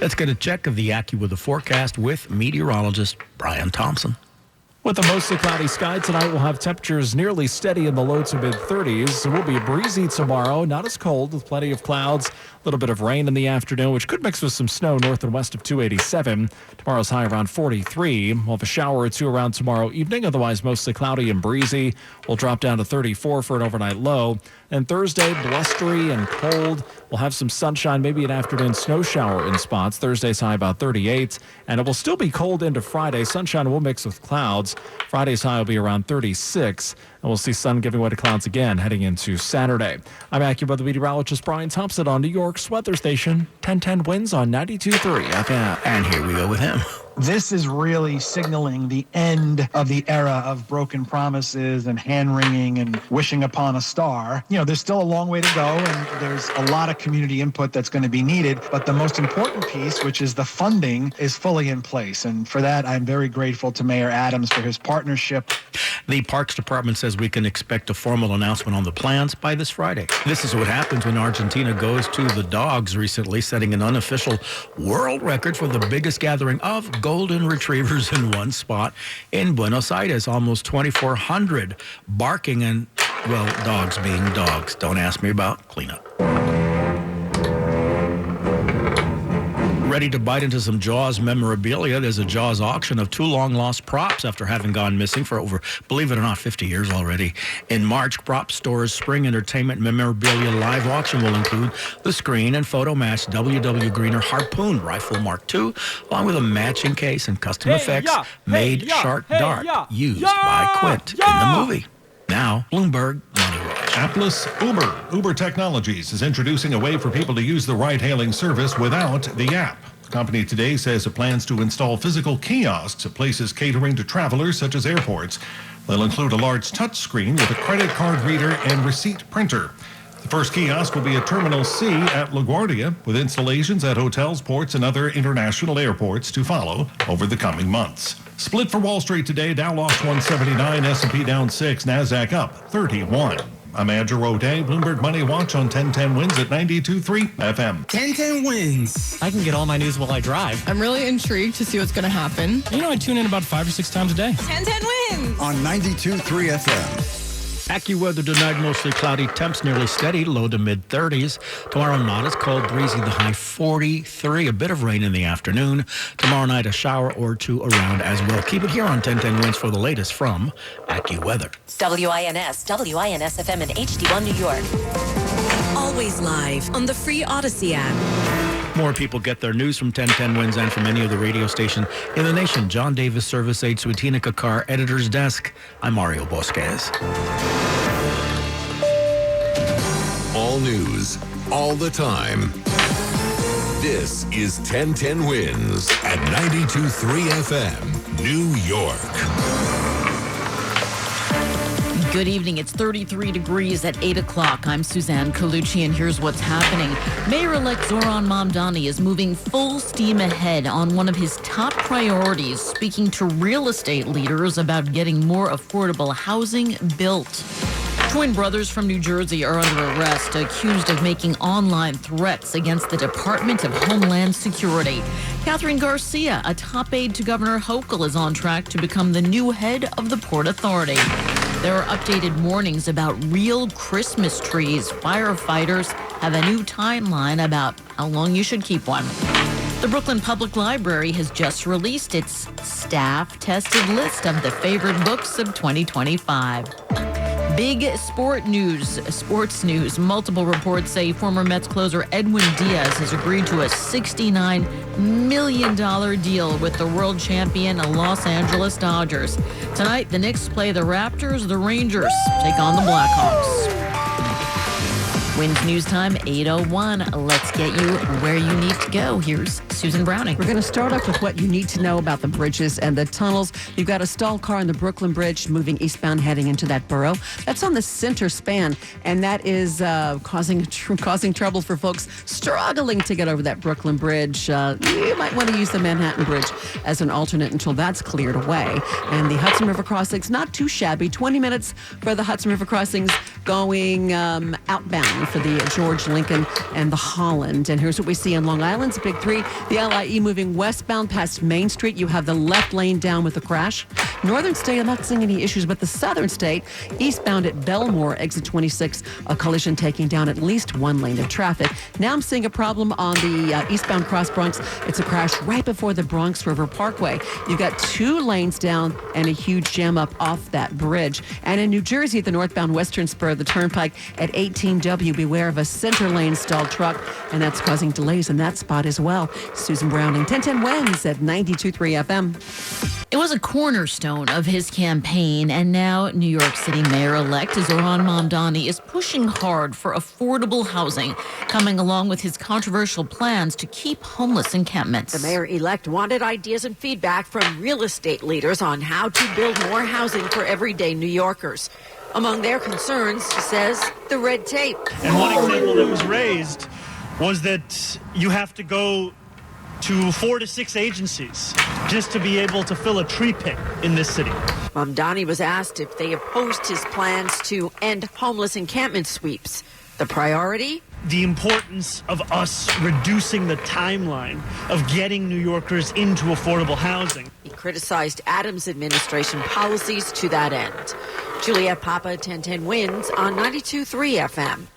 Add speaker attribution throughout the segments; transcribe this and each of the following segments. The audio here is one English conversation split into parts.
Speaker 1: Let's get a check of the AccuWeather forecast with meteorologist Brian Thompson.
Speaker 2: With a mostly cloudy sky tonight, we'll have temperatures nearly steady in the low to mid-30s. It will be breezy tomorrow, not as cold with plenty of clouds. A little bit of rain in the afternoon, which could mix with some snow north and west of 287. Tomorrow's high around 43. We'll have a shower or two around tomorrow evening, otherwise mostly cloudy and breezy. We'll drop down to 34 for an overnight low. And Thursday, blustery and cold. We'll have some sunshine, maybe an afternoon snow shower in spots. Thursday's high about 38. And it will still be cold into Friday. Sunshine will mix with clouds. Friday's high will be around 36. And we'll see sun giving way to clouds again heading into Saturday. I'm AccuWeather meteorologist Brian Thompson on New York's weather station. 1010 winds on 92.3 FM.
Speaker 1: And here we go with him.
Speaker 3: This is really signaling the end of the era of broken promises and hand-wringing and wishing upon a star. You know, there's still a long way to go, and there's a lot of community input that's going to be needed. But the most important piece, which is the funding, is fully in place. And for that, I'm very grateful to Mayor Adams for his partnership.
Speaker 1: The Parks Department says we can expect a formal announcement on the plans by this Friday. This is what happens when Argentina goes to the dogs recently, setting an unofficial world record for the biggest gathering of golden retrievers in one spot in Buenos Aires. Almost 2,400 barking and, well, dogs being dogs. Don't ask me about cleanup. Ready to bite into some Jaws memorabilia. There's a Jaws auction of two long-lost props after having gone missing for over, believe it or not, 50 years already. In March, Prop Store's Spring Entertainment Memorabilia Live Auction will include the screen and photo match W.W. Greener Harpoon Rifle Mark II, along with a matching case and custom effects made sharp dart used by Quint in the movie. Now, Bloomberg Money Watch.
Speaker 4: Atlas Uber Technologies is introducing a way for people to use the ride-hailing service without the app. The company today says it plans to install physical kiosks at places catering to travelers such as airports. They'll include a large touchscreen with a credit card reader and receipt printer. The first kiosk will be at Terminal C at LaGuardia, with installations at hotels, ports, and other international airports to follow over the coming months. Split for Wall Street today. Dow lost 179, S&P down 6, NASDAQ up 31. I'm Andrew O'Day, Bloomberg Money Watch on 1010 Wins at 92.3 FM.
Speaker 5: 1010 Wins.
Speaker 6: I can get all my news while I drive.
Speaker 7: I'm really intrigued to see what's going to happen.
Speaker 6: You know, I tune in about 5 or 6 times a day.
Speaker 7: 1010 Wins.
Speaker 5: On 92.3 FM.
Speaker 1: AccuWeather tonight, mostly cloudy, temps nearly steady, low to mid-30s. Tomorrow, not as cold, breezy, the high 43. A bit of rain in the afternoon. Tomorrow night, a shower or two around as well. Keep it here on 1010 Wins for the latest from AccuWeather.
Speaker 8: WINS, WINS-FM in HD1 New York. Always live on the free Odyssey app.
Speaker 1: More people get their news from 1010 Wins and from any other radio station in the nation. John Davis, Service Aide, Suitina Kakar, Editor's Desk. I'm Mario Bosquez.
Speaker 9: All news, all the time. This is 1010 Wins at 92.3 FM, New York.
Speaker 10: Good evening. It's 33 degrees at 8 o'clock. I'm Suzanne Colucci, and here's what's happening. Mayor-elect Zoran Mamdani is moving full steam ahead on one of his top priorities, speaking to real estate leaders about getting more affordable housing built. Twin brothers from New Jersey are under arrest, accused of making online threats against the Department of Homeland Security. Catherine Garcia, a top aide to Governor Hochul, is on track to become the new head of the Port Authority. There are updated warnings about real Christmas trees. Firefighters have a new timeline about how long you should keep one. The Brooklyn Public Library has just released its staff-tested list of the favorite books of 2025. Big sports news. Multiple reports say former Mets closer Edwin Diaz has agreed to a $69 million deal with the world champion Los Angeles Dodgers. Tonight, the Knicks play the Raptors. The Rangers take on the Blackhawks. Wins News Time, 8:01. Let's get you where you need to go. Here's Susan Browning.
Speaker 11: We're going to start off with what you need to know about the bridges and the tunnels. You've got a stalled car on the Brooklyn Bridge moving eastbound heading into that borough. That's on the center span, and that is causing trouble for folks struggling to get over that Brooklyn Bridge. You might want to use the Manhattan Bridge as an alternate until that's cleared away. And the Hudson River crossings, not too shabby. 20 minutes for the Hudson River crossings going outbound for the George Lincoln and the Holland. And here's what we see in Long Island's Big Three. The LIE moving westbound past Main Street. You have the left lane down with a crash. Northern State, I'm not seeing any issues, but the Southern State, eastbound at Belmore, exit 26, a collision taking down at least one lane of traffic. Now I'm seeing a problem on the eastbound Cross Bronx. It's a crash right before the Bronx River Parkway. You've got 2 lanes down and a huge jam up off that bridge. And in New Jersey, at the northbound western spur of the Turnpike at 18W, beware of a center lane stalled truck, and that's causing delays in that spot as well. Susan Browning, 1010 Wins at 92.3 FM.
Speaker 10: It was a cornerstone of his campaign, and now New York City Mayor-elect Zohran Mamdani is pushing hard for affordable housing, coming along with his controversial plans to keep homeless encampments.
Speaker 12: The mayor-elect wanted ideas and feedback from real estate leaders on how to build more housing for everyday New Yorkers. Among their concerns, she says, the red tape.
Speaker 13: And one example that was raised was that you have to go to 4 to 6 agencies just to be able to fill a tree pit in this city.
Speaker 12: Mamdani was asked if they opposed his plans to end homeless encampment sweeps. The priority?
Speaker 13: The importance of us reducing the timeline of getting New Yorkers into affordable housing.
Speaker 12: He criticized Adams' administration policies to that end. Juliette Papa, 1010 Wins on 92.3 FM.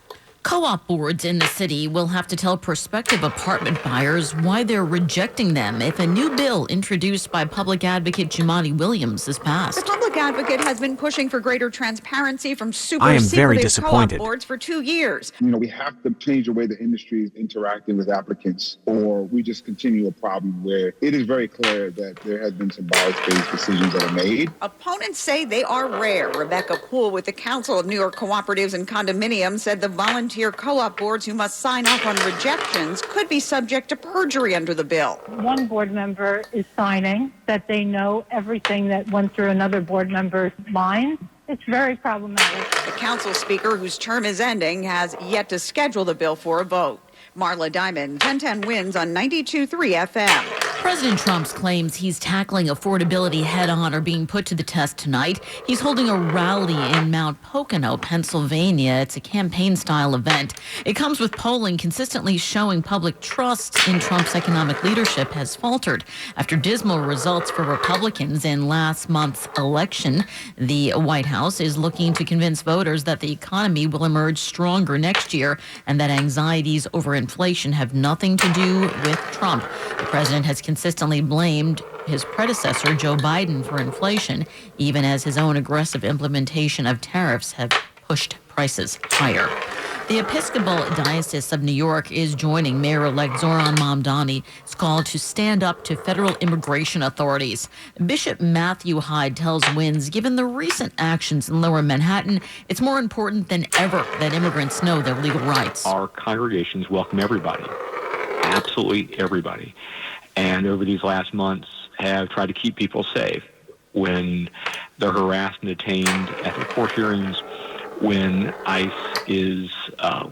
Speaker 10: Co-op boards in the city will have to tell prospective apartment buyers why they're rejecting them if a new bill introduced by public advocate Jumaane Williams is passed.
Speaker 14: The public advocate has been pushing for greater transparency from
Speaker 15: I am very
Speaker 14: secretive
Speaker 15: disappointed.
Speaker 14: co-op boards for 2 years.
Speaker 16: We have to change the way the industry is interacting with applicants, or we just continue a problem where it is very clear that there has been some bias-based decisions that are made.
Speaker 14: Opponents say they are rare. Rebecca Poole with the Council of New York Cooperatives and Condominiums said the volunteer co-op boards who must sign off on rejections could be subject to perjury under the bill.
Speaker 17: One board member is signing that they know everything that went through another board member's mind. It's very problematic.
Speaker 14: The council speaker, whose term is ending, has yet to schedule the bill for a vote. Marla Diamond, 1010 Wins on 92.3 FM.
Speaker 10: President Trump's claims he's tackling affordability head-on are being put to the test tonight. He's holding a rally in Mount Pocono, Pennsylvania. It's a campaign-style event. It comes with polling consistently showing public trust in Trump's economic leadership has faltered. After dismal results for Republicans in last month's election, the White House is looking to convince voters that the economy will emerge stronger next year and that anxieties over inflation have nothing to do with Trump. The president has consistently blamed his predecessor, Joe Biden, for inflation, even as his own aggressive implementation of tariffs have pushed prices higher. The Episcopal Diocese of New York is joining Mayor-elect Zohran Mamdani's call to stand up to federal immigration authorities. Bishop Matthew Hyde tells Wins, given the recent actions in Lower Manhattan, it's more important than ever that immigrants know their legal rights.
Speaker 18: Our congregations welcome everybody, absolutely everybody. And over these last months have tried to keep people safe when they're harassed and detained at the court hearings, when ICE is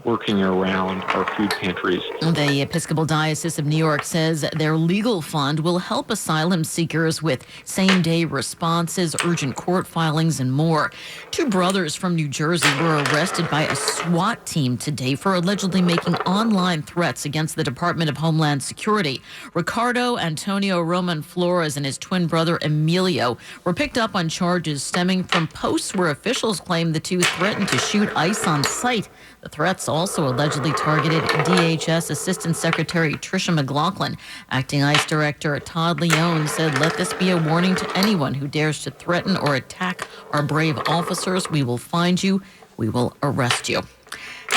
Speaker 18: working around our food pantries.
Speaker 10: The Episcopal Diocese of New York says their legal fund will help asylum seekers with same-day responses, urgent court filings, and more. 2 brothers from New Jersey were arrested by a SWAT team today for allegedly making online threats against the Department of Homeland Security. Ricardo Antonio Roman Flores and his twin brother Emilio were picked up on charges stemming from posts where officials claim the two threatened to shoot ICE on sight. The threats also allegedly targeted DHS Assistant Secretary Tricia McLaughlin. Acting ICE Director Todd Leone said, "Let this be a warning to anyone who dares to threaten or attack our brave officers. We will find you. We will arrest you."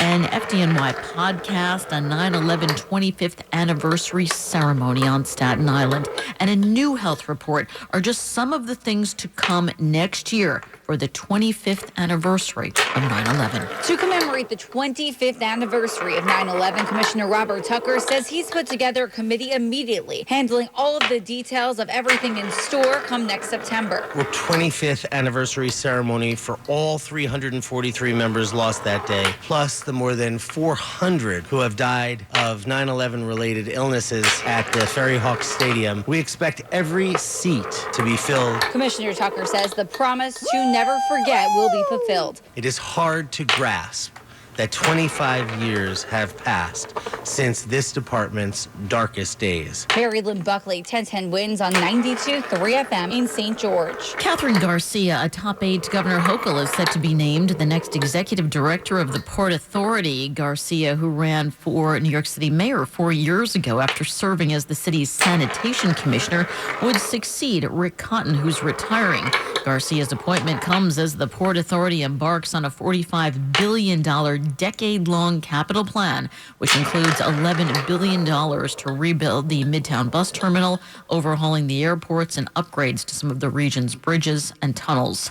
Speaker 10: An FDNY podcast, a 9/11 25th anniversary ceremony on Staten Island, and a new health report are just some of the things to come next year for the 25th anniversary of 9/11.
Speaker 19: To commemorate the 25th anniversary of 9/11, Commissioner Robert Tucker says he's put together a committee immediately, handling all of the details of everything in store come next September.
Speaker 20: Our 25th anniversary ceremony for all 343 members lost that day, plus the more than 400 who have died of 9/11 related illnesses at the Ferry Hawk Stadium. We expect every seat to be filled.
Speaker 19: Commissioner Tucker says the promise to never forget will be fulfilled.
Speaker 20: It is hard to grasp that 25 years have passed since this department's darkest days.
Speaker 19: Mary Lynn Buckley, 1010 wins on 92.3 FM in St. George.
Speaker 10: Catherine Garcia, a top aide to Governor Hochul, is set to be named the next executive director of the Port Authority. Garcia, who ran for New York City mayor 4 years ago after serving as the city's sanitation commissioner, would succeed Rick Cotton, who's retiring. Garcia's appointment comes as the Port Authority embarks on a $45 billion decade-long capital plan, which includes $11 billion to rebuild the Midtown bus terminal, overhauling the airports, and upgrades to some of the region's bridges and tunnels.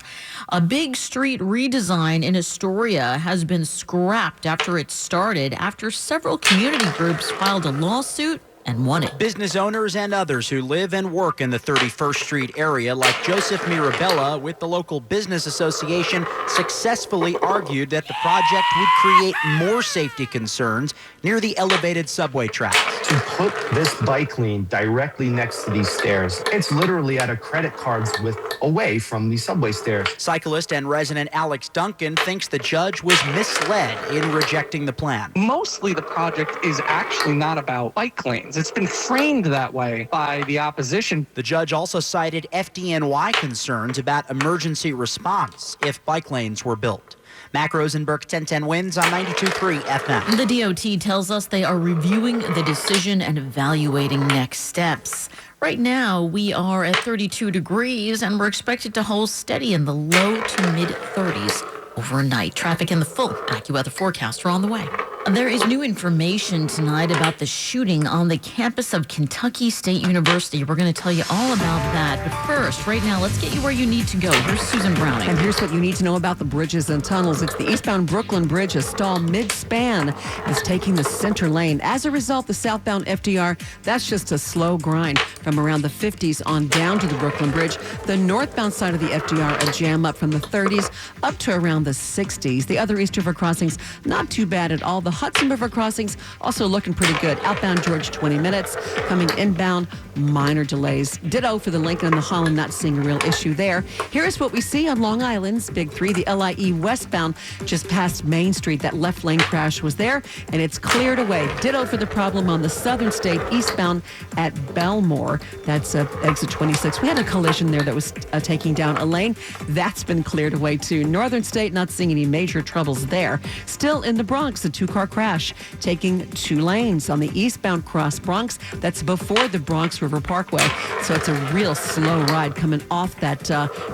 Speaker 10: A big street redesign in Astoria has been scrapped after it started after several community groups filed a lawsuit and won it.
Speaker 15: Business owners and others who live and work in the 31st Street area, like Joseph Mirabella with the local business association, successfully argued that the project would create more safety concerns near the elevated subway tracks.
Speaker 21: To put this bike lane directly next to these stairs, it's literally at a credit card's width away from the subway stairs.
Speaker 15: Cyclist and resident Alex Duncan thinks the judge was misled in rejecting the plan.
Speaker 22: Mostly the project is actually not about bike lanes. It's been framed that way by the opposition.
Speaker 15: The judge also cited FDNY concerns about emergency response if bike lanes were built. Mac Rosenberg, 1010 wins on 92.3 FM.
Speaker 10: The DOT tells us they are reviewing the decision and evaluating next steps. Right now, we are at 32 degrees, and we're expected to hold steady in the low to mid-30s overnight. Traffic and the full AccuWeather forecast are on the way. There is new information tonight about the shooting on the campus of Kentucky State University. We're going to tell you all about that. But first, right now, let's get you where you need to go. Here's Susan Browning.
Speaker 11: And here's what you need to know about the bridges and tunnels. It's the eastbound Brooklyn Bridge, a stall mid-span, is taking the center lane. As a result, the southbound FDR, that's just a slow grind from around the 50s on down to the Brooklyn Bridge. The northbound side of the FDR, a jam up from the 30s up to around the 60s. The other East River crossings, not too bad at all. The Hudson River crossings also looking pretty good. Outbound George, 20 minutes. Coming inbound, minor delays. Ditto for the Lincoln and the Holland, not seeing a real issue there. Here's what we see on Long Island's Big 3. The LIE westbound just past Main Street. That left lane crash was there, and it's cleared away. Ditto for the problem on the Southern State eastbound at Belmore. That's exit 26. We had a collision there that was taking down a lane. That's been cleared away too. Northern State, not seeing any major troubles there. Still in the Bronx, a two-car crash taking 2 lanes on the eastbound cross Bronx. That's before the Bronx River Parkway. So it's a real slow ride coming off that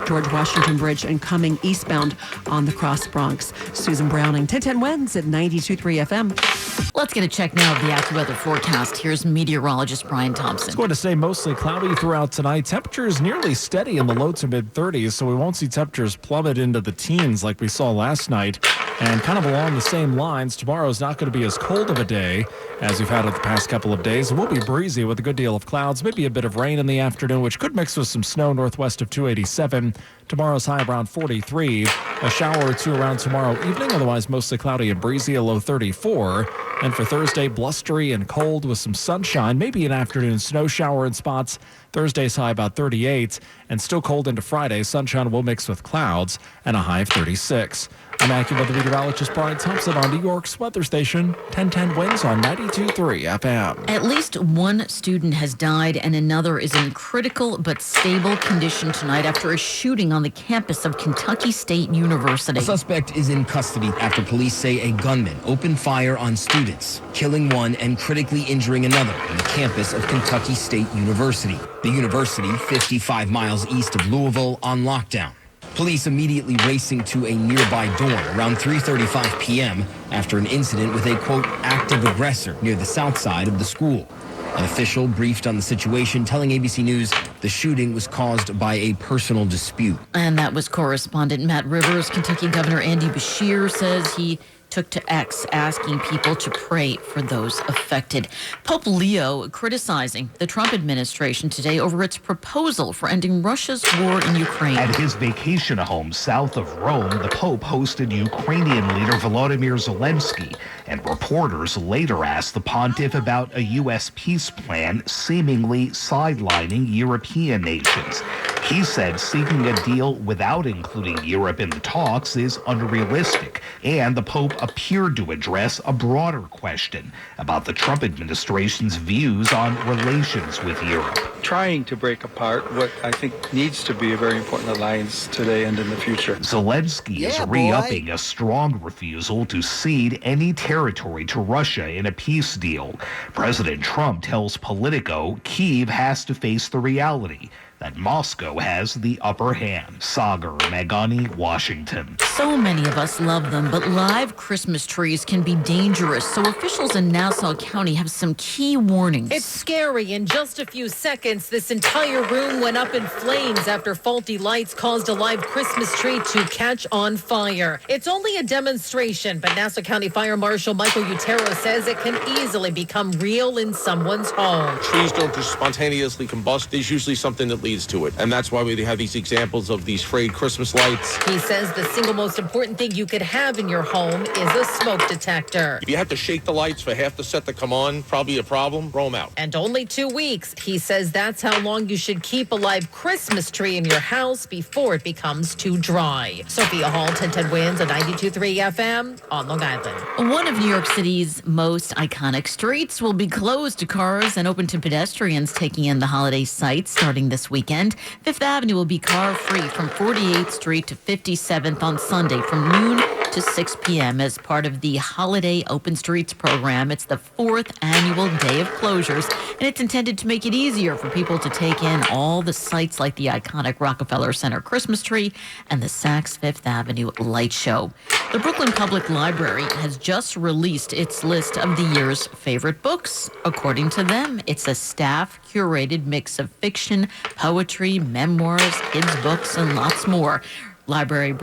Speaker 11: George Washington Bridge and coming eastbound on the cross Bronx. Susan Browning, 1010 wins at 92.3 FM.
Speaker 10: Let's get a check now of the AccuWeather forecast. Here's meteorologist Brian Thompson.
Speaker 2: It's going to stay mostly cloudy throughout tonight. Temperatures nearly steady in the low to mid-30s, so we won't see temperatures plummet into the teens like we saw last night. And kind of along the same lines, tomorrow's not going to be as cold of a day as we've had it the past couple of days. It will be breezy with a good deal of clouds, maybe a bit of rain in the afternoon, which could mix with some snow northwest of 287. Tomorrow's high around 43. A shower or two around tomorrow evening, otherwise mostly cloudy and breezy, a low 34. And for Thursday, blustery and cold with some sunshine, maybe an afternoon snow shower in spots. Thursday's high about 38, and still cold into Friday. Sunshine will mix with clouds and a high of 36. I'm AccuWeather meteorologist Brian Thompson on New York's weather station, 1010 wins on 92.3 FM.
Speaker 10: At least one student has died and another is in critical but stable condition tonight after a shooting on the campus of Kentucky State University.
Speaker 23: A suspect is in custody after police say a gunman opened fire on students, killing one and critically injuring another on the campus of Kentucky State University. The university, 55 miles east of Louisville, on lockdown. Police immediately racing to a nearby dorm around 3:35 p.m. after an incident with a, quote, active aggressor near the south side of the school. An official briefed on the situation, telling ABC News the shooting was caused by a personal dispute.
Speaker 10: And that was correspondent Matt Rivers. Kentucky Governor Andy Beshear says he took to X asking people to pray for those affected. Pope Leo criticizing the Trump administration today over its proposal for ending Russia's war in Ukraine.
Speaker 24: At his vacation home south of Rome, the Pope hosted Ukrainian leader Volodymyr Zelensky, and reporters later asked the pontiff about a U.S. peace plan seemingly sidelining European nations. He said seeking a deal without including Europe in the talks is unrealistic, and the Pope appeared to address a broader question about the Trump administration's views on relations with Europe.
Speaker 3: Trying to break apart what I think needs to be a very important alliance today and in the future.
Speaker 24: Zelensky is re-upping a strong refusal to cede any territory to Russia in a peace deal. President Trump tells Politico Kyiv has to face the reality that Moscow has the upper hand. Sagar Meghani, Washington.
Speaker 10: So many of us love them, but live Christmas trees can be dangerous. So officials in Nassau County have some key warnings.
Speaker 4: It's scary. In just a few seconds, this entire room went up in flames after faulty lights caused a live Christmas tree to catch on fire. It's only a demonstration, but Nassau County Fire Marshal Michael Utero says it can easily become real in someone's home.
Speaker 6: Trees don't just spontaneously combust. There's usually something that leads to it. And that's why we have these examples of these frayed Christmas lights.
Speaker 4: He says the single most important thing you could have in your home is a smoke detector.
Speaker 6: If you have to shake the lights for half the set to come on, probably a problem, throw them out.
Speaker 4: And only 2 weeks. He says that's how long you should keep a live Christmas tree in your house before it becomes too dry. Sophia Hall, 1010 Wins on 92.3 FM on Long Island.
Speaker 10: One of New York City's most iconic streets will be closed to cars and open to pedestrians taking in the holiday sights starting this weekend. Fifth Avenue will be car-free from 48th Street to 57th on Sunday from noon to 6 p.m. as part of the Holiday Open Streets program. It's the 4th annual day of closures, and it's intended to make it easier for people to take in all the sights like the iconic Rockefeller Center Christmas tree and the Saks Fifth Avenue light show. The Brooklyn Public Library has just released its list of the year's favorite books. According to them, it's a staff-curated mix of fiction, poetry, memoirs, kids' books, and lots more. Brooklyn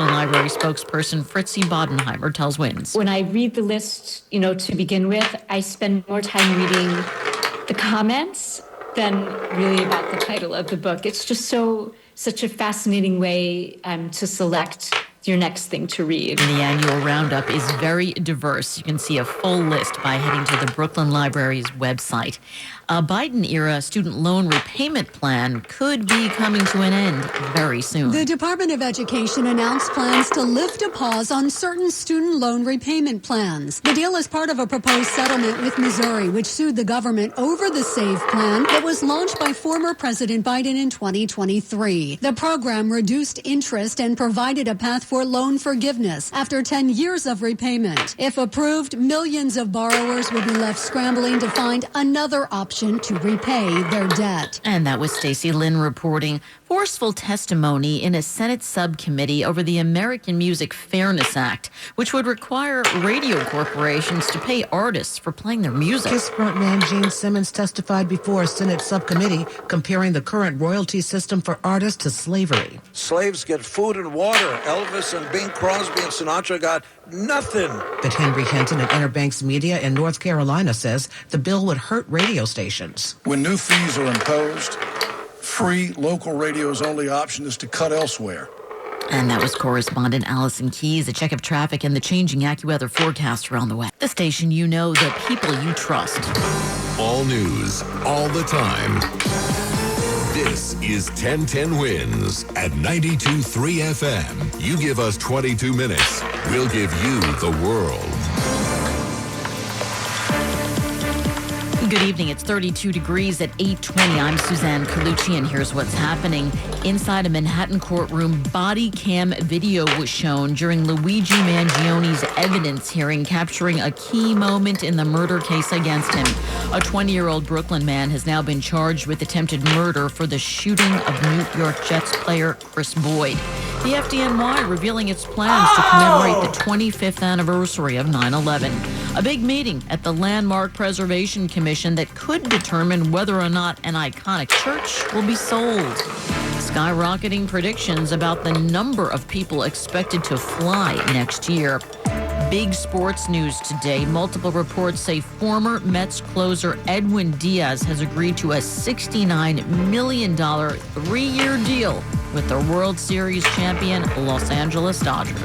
Speaker 10: Library spokesperson Fritzi Bodenheimer tells Wins.
Speaker 7: When I read the list, to begin with, I spend more time reading the comments than really about the title of the book. It's just such a fascinating way to select your next thing to read.
Speaker 10: The annual roundup is very diverse. You can see a full list by heading to the Brooklyn Library's website. A Biden-era student loan repayment plan could be coming to an end very soon.
Speaker 25: The Department of Education announced plans to lift a pause on certain student loan repayment plans. The deal is part of a proposed settlement with Missouri, which sued the government over the SAVE plan that was launched by former President Biden in 2023. The program reduced interest and provided a path for loan forgiveness after 10 years of repayment. If approved, millions of borrowers will be left scrambling to find another option to repay their debt.
Speaker 10: And that was Stacey Lynn reporting. Forceful testimony in a Senate subcommittee over the American Music Fairness Act, which would require radio corporations to pay artists for playing their music.
Speaker 26: KISS frontman Gene Simmons testified before a Senate subcommittee comparing the current royalty system for artists to slavery.
Speaker 27: Slaves get food and water. Elvis and Bing Crosby and Sinatra got nothing.
Speaker 26: But Henry Hinton at Inner Banks Media in North Carolina says the bill would hurt radio stations.
Speaker 28: When new fees are imposed, free local radio's only option is to cut elsewhere.
Speaker 10: And that was correspondent Allison Keys. A check of traffic and the changing AccuWeather forecast around the way. The station you know, the people you trust.
Speaker 9: All news, all the time. This is 1010 Wins at 92.3 FM. You give us 22 minutes, we'll give you the world.
Speaker 10: Good evening. It's 32 degrees at 8:20. I'm Suzanne Colucci, and here's what's happening. Inside a Manhattan courtroom, body cam video was shown during Luigi Mangione's evidence hearing, capturing a key moment in the murder case against him. A 20-year-old Brooklyn man has now been charged with attempted murder for the shooting of New York Jets player Chris Boyd. The FDNY revealing its plans to commemorate the 25th anniversary of 9/11. A big meeting at the Landmark Preservation Commission that could determine whether or not an iconic church will be sold. Skyrocketing predictions about the number of people expected to fly next year. Big sports news today. Multiple reports say former Mets closer Edwin Diaz has agreed to a $69 million three-year deal with the World Series champion Los Angeles Dodgers.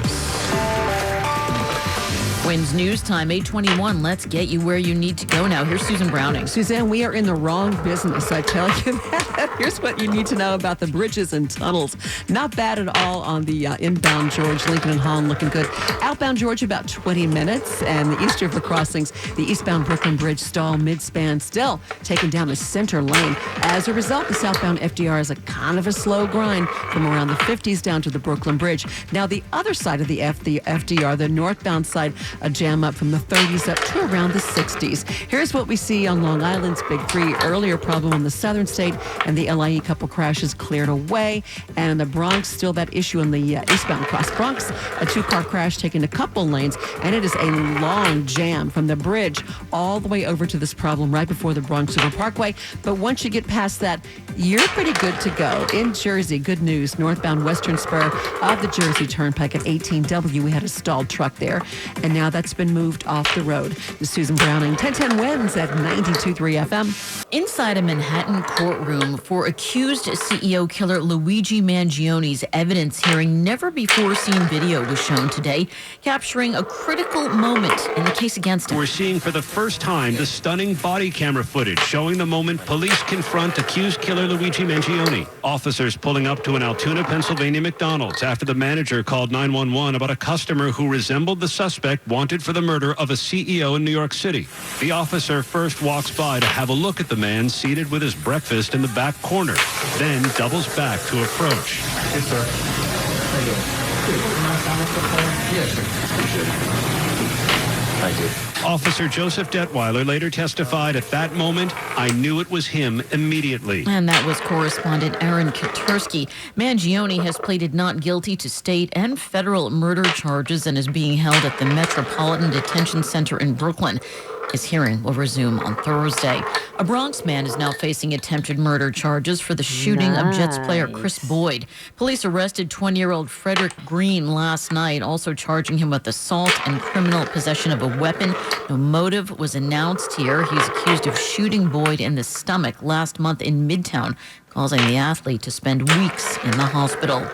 Speaker 10: Wins News Time, 8:21. Let's get you where you need to go now. Here's Susan Browning.
Speaker 11: Suzanne, we are in the wrong business, I tell you that. Here's what you need to know about the bridges and tunnels. Not bad at all on the inbound George. Lincoln and Holland looking good. Outbound George about 20 minutes. And the East River crossings, the eastbound Brooklyn Bridge stall mid-span still taking down the center lane. As a result, the southbound FDR is a kind of a slow grind from around the 50s down to the Brooklyn Bridge. Now, the other side of the FDR, the northbound side, a jam up from the 30s up to around the 60s. Here's what we see on Long Island's Big Three. Earlier problem on the southern state, and the LIE couple crashes cleared away. And in the Bronx, still that issue in the eastbound cross Bronx, a two-car crash taking a couple lanes, and it is a long jam from the bridge all the way over to this problem right before the Bronx River Parkway. But once you get past that, you're pretty good to go. In Jersey, good news, northbound western spur of the Jersey Turnpike at 18W, we had a stalled truck there, and now that's been moved off the road. The Susan Browning 1010 wins at 92.3 FM.
Speaker 10: Inside a Manhattan courtroom for accused CEO killer Luigi Mangioni's evidence hearing, never before seen video was shown today, capturing a critical moment in the case against him.
Speaker 1: We're seeing for the first time the stunning body camera footage showing the moment police confront accused killer Luigi Mangioni. Officers pulling up to an Altoona, Pennsylvania McDonald's after the manager called 911 about a customer who resembled the suspect wanted for the murder of a CEO in New York City. The officer first walks by to have a look at the man seated with his breakfast in the back corner, then doubles back to approach.
Speaker 5: Yes, sir. Thank you. Yes, sir. Thank you.
Speaker 1: Officer Joseph Detweiler later testified, at that moment, I knew it was him immediately.
Speaker 10: And that was correspondent Aaron Katursky. Mangioni has pleaded not guilty to state and federal murder charges and is being held at the Metropolitan Detention Center in Brooklyn. His hearing will resume on Thursday. A Bronx man is now facing attempted murder charges for the shooting of Jets player Chris Boyd. Police arrested 20-year-old Frederick Green last night, also charging him with assault and criminal possession of a weapon. No motive was announced here. He's accused of shooting Boyd in the stomach last month in Midtown, causing the athlete to spend weeks in the hospital.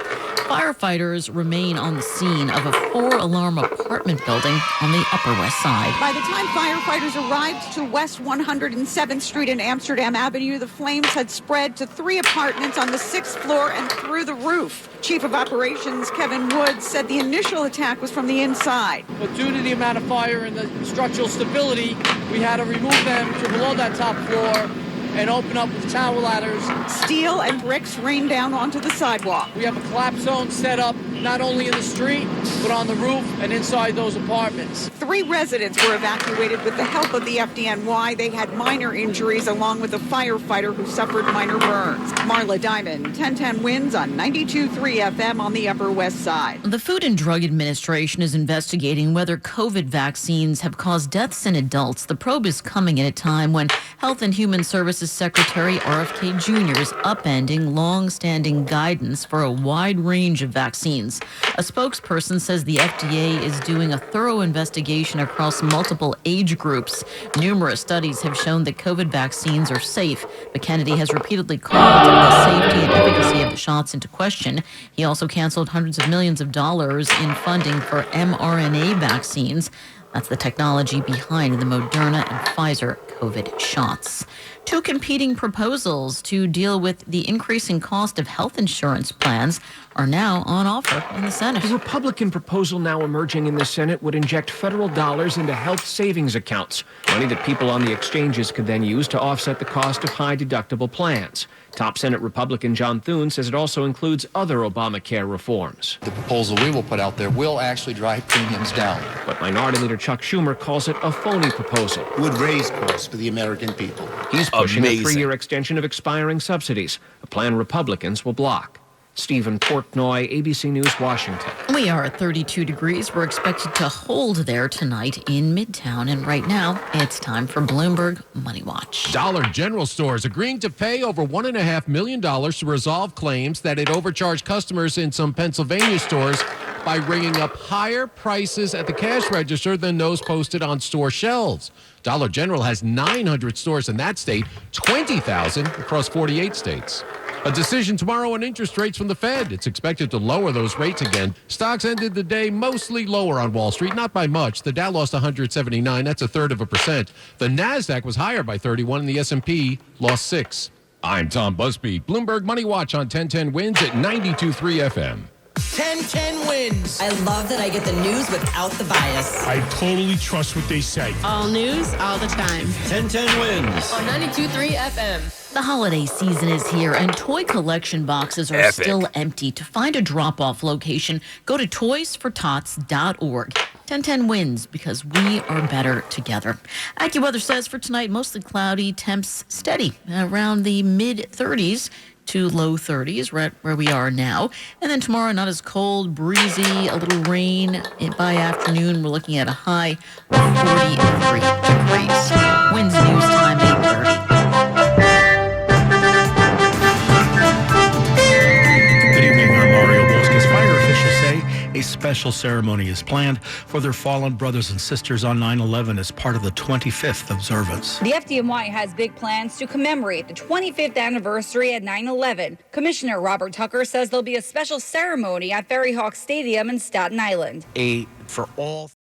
Speaker 10: Firefighters remain on the scene of a 4-alarm apartment building on the Upper West Side.
Speaker 8: By the time firefighters arrived to West 107th Street and Amsterdam Avenue, the flames had spread to 3 apartments on the 6th floor and through the roof. Chief of Operations Kevin Woods said the initial attack was from the inside.
Speaker 12: But due to the amount of fire and the structural stability, we had to remove them to below that top floor and open up with tower ladders.
Speaker 8: Steel and bricks rained down onto the sidewalk.
Speaker 12: We have a collapse zone set up not only in the street, but on the roof and inside those apartments.
Speaker 8: 3 residents were evacuated with the help of the FDNY. They had minor injuries, along with a firefighter who suffered minor burns. Marla Diamond, 1010 wins on 92.3 FM on the Upper West Side.
Speaker 10: The Food and Drug Administration is investigating whether COVID vaccines have caused deaths in adults. The probe is coming at a time when Health and Human Services Secretary RFK Jr. is upending long-standing guidance for a wide range of vaccines. A spokesperson says the FDA is doing a thorough investigation across multiple age groups. Numerous studies have shown that COVID vaccines are safe, but Kennedy has repeatedly called the safety and efficacy of the shots into question. He also canceled hundreds of millions of dollars in funding for mRNA vaccines. That's the technology behind the Moderna and Pfizer COVID shots. 2 competing proposals to deal with the increasing cost of health insurance plans are now on offer in the Senate.
Speaker 13: The Republican proposal now emerging in the Senate would inject federal dollars into health savings accounts, money that people on the exchanges could then use to offset the cost of high-deductible plans. Top Senate Republican John Thune says it also includes other Obamacare reforms.
Speaker 14: The proposal we will put out there will actually drive premiums down.
Speaker 13: But Minority Leader Chuck Schumer calls it a phony proposal.
Speaker 16: It would raise costs for the American people.
Speaker 13: He's pushing a 3-year extension of expiring subsidies, a plan Republicans will block. Stephen Portnoy, ABC News, Washington.
Speaker 10: We are at 32 degrees. We're expected to hold there tonight in Midtown. And right now, it's time for Bloomberg Money Watch.
Speaker 17: Dollar General stores agreeing to pay over $1.5 million to resolve claims that it overcharged customers in some Pennsylvania stores by ringing up higher prices at the cash register than those posted on store shelves. Dollar General has 900 stores in that state, 20,000 across 48 states. A decision tomorrow on interest rates from the Fed. It's expected to lower those rates again. Stocks ended the day mostly lower on Wall Street, not by much. The Dow lost 179. That's 1/3%. The Nasdaq was higher by 31, and the S&P lost 6. I'm Tom Busby. Bloomberg Money Watch on 1010 Wins at 92.3 FM.
Speaker 2: 1010 Wins. I love that I get the news without the bias.
Speaker 15: I totally trust what they say.
Speaker 18: All news, all the time.
Speaker 2: 1010 Wins.
Speaker 18: On 92.3 FM.
Speaker 10: The holiday season is here, and toy collection boxes are still empty. To find a drop-off location, go to toysfortots.org. 1010 Wins, because we are better together. AccuWeather says for tonight, mostly cloudy, temps steady around the mid-30s to low 30s, right where we are now. And then tomorrow, not as cold, breezy, a little rain. By afternoon, we're looking at a high of 43 degrees. Winds news time, 8:30.
Speaker 19: A special ceremony is planned for their fallen brothers and sisters on 9/11 as part of the 25th observance.
Speaker 20: The FDNY has big plans to commemorate the 25th anniversary at 9/11. Commissioner Robert Tucker says there'll be a special ceremony at Ferry Hawk Stadium in Staten Island.
Speaker 19: For all